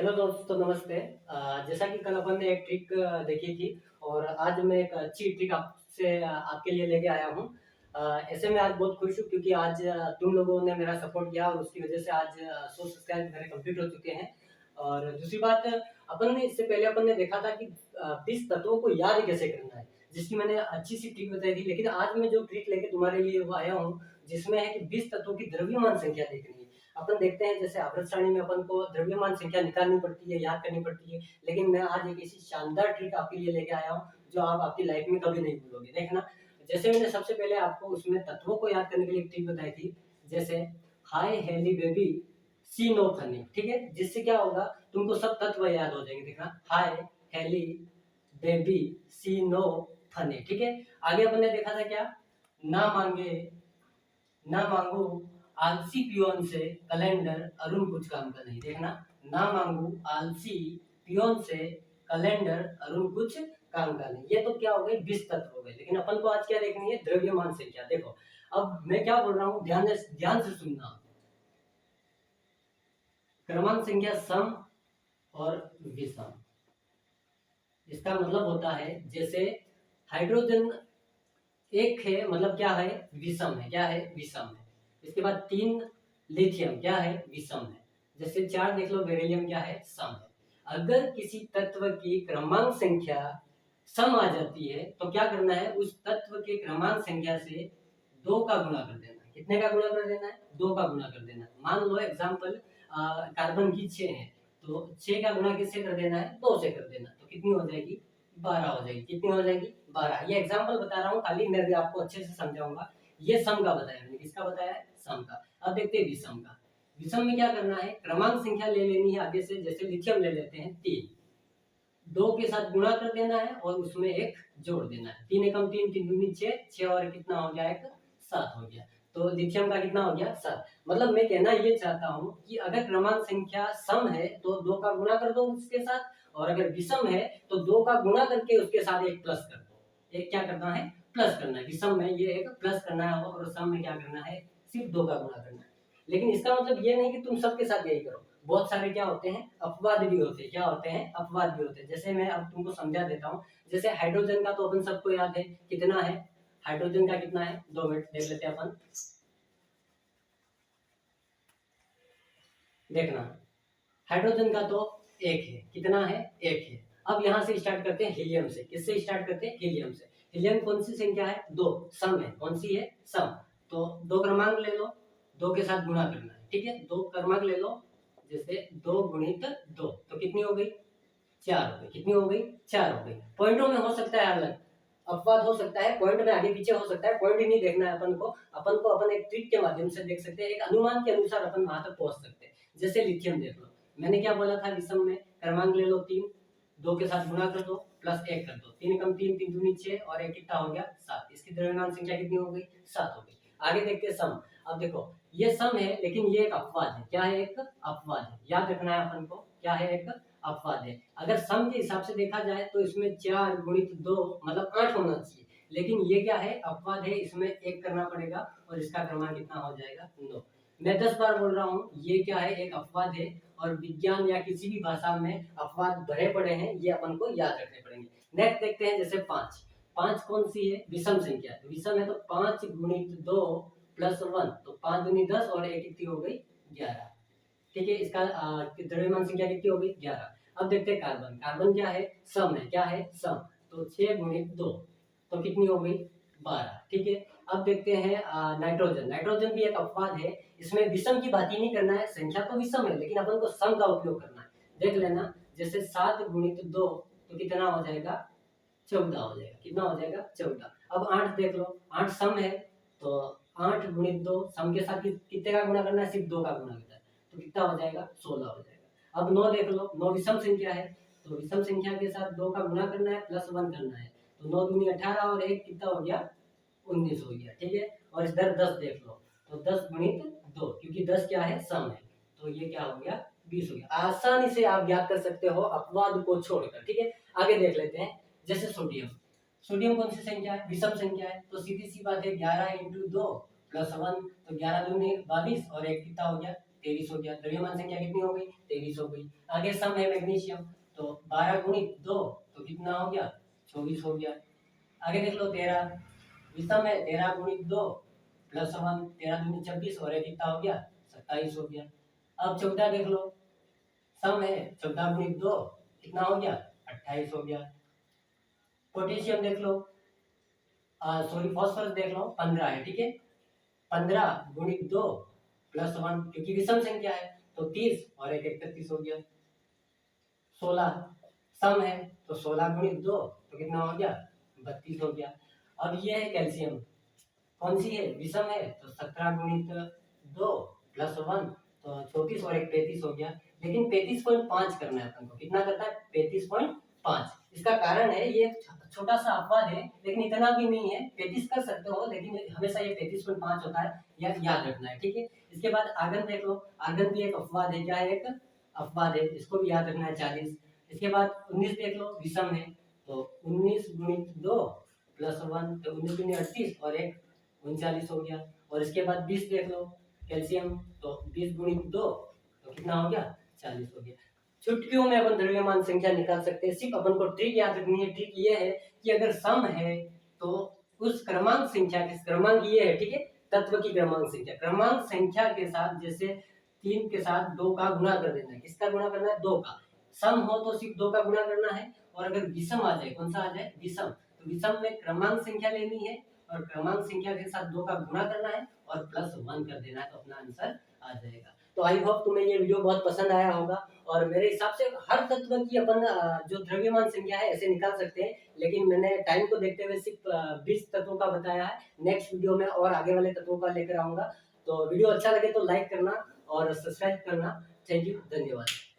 Hello दोस्तों, नमस्ते। जैसा कि कल अपन ने एक ट्रिक देखी थी और आज मैं एक अच्छी ट्रिक आपसे आपके लिए लेके आया हूँ। ऐसे में आज बहुत खुश हूँ क्योंकि आज तुम लोगों ने मेरा सपोर्ट किया और उसकी वजह से आज 100 सब्सक्राइब मेरे कंप्लीट हो चुके हैं। और दूसरी बात, अपन ने इससे पहले अपन ने देखा था कि 20 तत्वों को याद कैसे करना है, जिसकी मैंने अच्छी सी ट्रिक बताई थी। लेकिन आज मैं जो ट्रिक लेके तुम्हारे लिए वो आया हूँ, जिसमें है कि 20 तत्वों की द्रव्यमान संख्या देखनी है। अपन देखते हैं जैसे आवर्त सारणी में अपन को द्रव्यमान संख्या निकालनी पड़ती है, याद करनी पड़ती है। लेकिन मैं आज एक ऐसी शानदार ट्रिक आपके लिए लेके आया हूँ जो आप आपकी लाइफ में कभी नहीं भूलोगे। देखना, जैसे मैंने सबसे पहले आपको उसमें तत्वों को याद करने के लिए एक ट्रिक बताई थी। जैसे हाय हेली बेबी सी नो फनी, ठीक है। जिससे क्या होगा, तुमको सब तत्व याद हो जाएंगे। देखना, हाय हेली बेबी सी नो फनी, ठीक है। आगे अपन ने देखा था क्या, ना मांगे ना मांगू आलसी पियोन से कैलेंडर अरुण कुछ काम का नहीं। देखना, ना मांगू आलसी पियोन से कैलेंडर अरुण कुछ काम का नहीं। ये तो क्या हो गई, 20 तत्व हो गए। लेकिन अपन को आज क्या देखनी है, द्रव्यमान संख्या। देखो, अब मैं क्या बोल रहा हूँ, ध्यान से सुनना। क्रमांक संख्या सम और विषम, इसका मतलब होता है जैसे हाइड्रोजन एक है, मतलब क्या है, विषम है। क्या है, विषम है। इसके बाद 3 लिथियम क्या है, विषम है। जैसे 4 देख लो, बेरिलियम क्या है, सम है। अगर किसी तत्व की क्रमांक संख्या सम आ जाती है तो क्या करना है, उस तत्व के क्रमांक संख्या से 2 का गुणा कर देना है। कितने का गुणा कर देना है, 2 का गुणा कर देना है। मान लो एग्जांपल, कार्बन की 6 है, तो 6 का गुणा किससे कर देना है, 2 से कर देना। तो कितनी हो जाएगी, 12 हो जाएगी। कितनी हो जाएगी, 12। ये एग्जांपल बता रहा हूँ खाली, मैं भी आपको अच्छे से समझाऊंगा। ये सम का बताया मैंने, किसका बताया है, सम का। अब देखते हैं विषम का। विषम में क्या करना है, क्रमांक संख्या ले लेनी है आगे से। जैसे लिथियम ले लेते हैं 3, 2 के साथ गुणा कर देना है और उसमें 1 जोड़ देना है। 3 एकम 3, 3 दूनी 6, 6 और कितना हो गया, 1 7 हो गया। तो लिथियम का कितना हो गया, 7। मतलब मैं कहना ये चाहता हूँ कि अगर क्रमांक संख्या सम है तो 2 का गुणा कर दो उसके साथ, और अगर विषम है तो 2 का गुणा करके उसके साथ 1 प्लस कर दो। एक क्या करना है, प्लस करना है। विषम में ये एक प्लस करना है और सम में क्या करना है, सिर्फ 2 का गुणा करना है। लेकिन इसका मतलब ये नहीं कि तुम सबके साथ यही करो। बहुत सारे क्या होते हैं, अपवाद भी होते हैं। क्या होते हैं, अपवाद भी होते हैं। जैसे मैं अब तुमको समझा देता हूँ। जैसे हाइड्रोजन का तो अपन सबको याद है, कितना है हाइड्रोजन का, कितना है, 2 मिनट देख लेते हैं अपन। देखना, हाइड्रोजन का तो 1 है, कितना है, 1 है। अब यहाँ से स्टार्ट करते हैं हीलियम से। किससे स्टार्ट करते हैं, हीलियम से। हीलियम कौन सी संख्या है, 2, सम है। कौन सी है, सम। तो 2 क्रमांक ले लो, 2 के साथ गुणा करना है, ठीक है। 2 क्रमांक ले लो, जैसे 2 गुणित 2, तो कितनी हो गई, 4 हो गई। कितनी हो गई, 4 हो गई। पॉइंटों में हो सकता है अलग, अपवाद हो सकता है, पॉइंट में आगे पीछे हो सकता है। पॉइंट ही नहीं देखना है अपन को। अपन एक ट्रिक के माध्यम से देख सकते हैं, एक अनुमान के अनुसार अपन वहां तक पहुंच सकते हैं। जैसे लिथियम देख लो, मैंने क्या बोला था, विषम में क्रमांक ले लो 3, 2 के साथ गुणा कर दो, प्लस 1 कर दो। 3 एकम 3, 3 दूनी 6 और 1 कितना हो गया, 7। इसकी द्रव्यमान संख्या कितनी हो गई, 7 हो गई। आगे देखते हैं सम। अब देखो, ये सम है लेकिन ये एक अपवाद है। क्या है, एक अपवाद है। याद रखना है अपन को, क्या है, एक अपवाद है। अगर सम के हिसाब से देखा जाए तो इसमें 4 गुणित 2 मतलब 8 होना चाहिए। लेकिन ये क्या है, अपवाद है, इसमें 1 करना पड़ेगा और इसका क्रमांक कितना हो जाएगा, 9। मैं 10 बार बोल रहा हूँ, ये क्या है, एक अपवाद है। और विज्ञान या किसी भी भाषा में अपवाद भरे पड़े हैं, ये अपन को याद रखने पड़ेंगे। नेक्स्ट देखते हैं, जैसे 5। 5 कौन सी है, विषम संख्या। विषम है तो 5 गुणित 2 प्लस 1, तो 5 दूनी 10 और 1 कितनी हो गई, 11। ठीक है, इसका द्रव्यमान संख्या कितनी हो गई, 11। अब देखते हैं कार्बन। कार्बन क्या है, सम है। क्या है, सम। तो 6 गुणित 2, तो कितनी हो गई, 12। ठीक है। अब देखते हैं नाइट्रोजन। नाइट्रोजन भी एक अपवाद है। इसमें विषम की बात ही नहीं करना है, संख्या तो विषम है लेकिन अपन को सम का उपयोग करना है। देख लेना, जैसे 7 गुणित 2 तो कितना हो जाएगा, 14 हो जाएगा। कितना हो जाएगा, 14। अब 8 देख लो, 8 सम है, तो 8 गुणित 2, सम के साथ कितने का गुणा करना है, सिर्फ 2 का गुणा करना है। तो कितना हो जाएगा, 16 हो जाएगा। अब 9 देख लो, 9 विषम संख्या है, तो विषम संख्या के साथ 2 का गुणा करना है, प्लस 1 करना है। तो 9 दूनी 18 और 1 कितना हो गया, 19 हो गया। ठीक है। और इधर 10 देख लो, तो 10 गुणित 2, क्योंकि 10 क्या है, सम है, तो ये क्या हो गया, 20 हो गया। आसानी से आप याद कर सकते हो अपवाद को छोड़कर। ठीक है। आगे देख लेते हैं, जैसे सोडियम। सोडियम कौन सी संख्या है, विषम संख्या है, तो सीधी सी बात है, 11 इंटू 2 प्लस 1, तो 11 दूनी 22 और 1 कितना हो गया, 23 हो गया। द्रव्यमान संख्या कितनी हो गई? 23 हो गई। आगे सम है मैग्नीशियम, तो 12 गुणित 2 तो कितना हो गया? 24 हो गया। आगे देख लो 13 विषम है, 13 गुणित 2 प्लस 1, 13 दूनी 26 और एक कितना हो गया? 27 हो गया। अब 14 देख लो, सम है, 14 गुणित 2 कितना हो गया? 28 हो गया। पोटेशियम देख लो, सॉरी फॉस्फोरस देख लो, 15 है, ठीक है। 15 गुणित 2 प्लस 1, क्योंकि विषम संख्या है तो 30 और एक 31 हो गया। 16 सम है तो 16 गुणित 2 तो कितना हो गया? 32 हो गया। अब ये है कैल्शियम, कौन सी है? विषम है, तो 17 गुणित 2 प्लस 1 तो 34 और एक 35 हो गया। लेकिन 35.5 करना है अपन को, कितना करना है? 35.5। इसका कारण है, ये छोटा सा अपवाद है लेकिन इतना भी नहीं है, 35 कर सकते हो लेकिन हमेशा ये 35.5 होता है, यह याद रखना है, ठीक है। इसके बाद आर्गन देख लो, आर्गन भी एक अपवाद है, क्या है? एक अपवाद है, इसको भी याद रखना है 40। इसके बाद 19 देख लो, विषम है, तो 19 गुणित 2 प्लस 1 तो 19 गुणित 38 और एक 39 हो गया। और इसके बाद 20 देख लो, कैल्शियम, तो 20 गुणित 2 तो कितना हो गया? 40 हो गया। चुटकियों में अपन द्रव्यमान संख्या निकाल सकते हैं। सिर्फ अपन को ट्रिक याद रखनी है, ट्रिक ये है कि अगर सम है तो उस क्रमांक संख्या के, क्रमांक ये है, ठीक है, तत्व की क्रमांक संख्या, क्रमांक संख्या के साथ जैसे 3 के साथ 2 का गुणा कर देना है। किसका गुणा करना है? 2 का। सम हो तो सिर्फ 2 का गुणा करना है, और अगर विषम आ जाए, कौन सा आ जाए? विषम, तो विषम में क्रमांक संख्या लेनी है और क्रमांक संख्या के साथ 2 का गुणा करना है और प्लस 1 कर देना है, तो अपना आंसर आ जाएगा। तो आई होप तुम्हें ये वीडियो बहुत पसंद आया होगा, और मेरे हिसाब से हर तत्व की अपन जो द्रव्यमान संख्या है ऐसे निकाल सकते हैं, लेकिन मैंने टाइम को देखते हुए सिर्फ 20 तत्वों का बताया है। नेक्स्ट वीडियो में और आगे वाले तत्वों का लेकर आऊंगा। तो वीडियो अच्छा लगे तो लाइक करना और सब्सक्राइब करना। थैंक यू, धन्यवाद।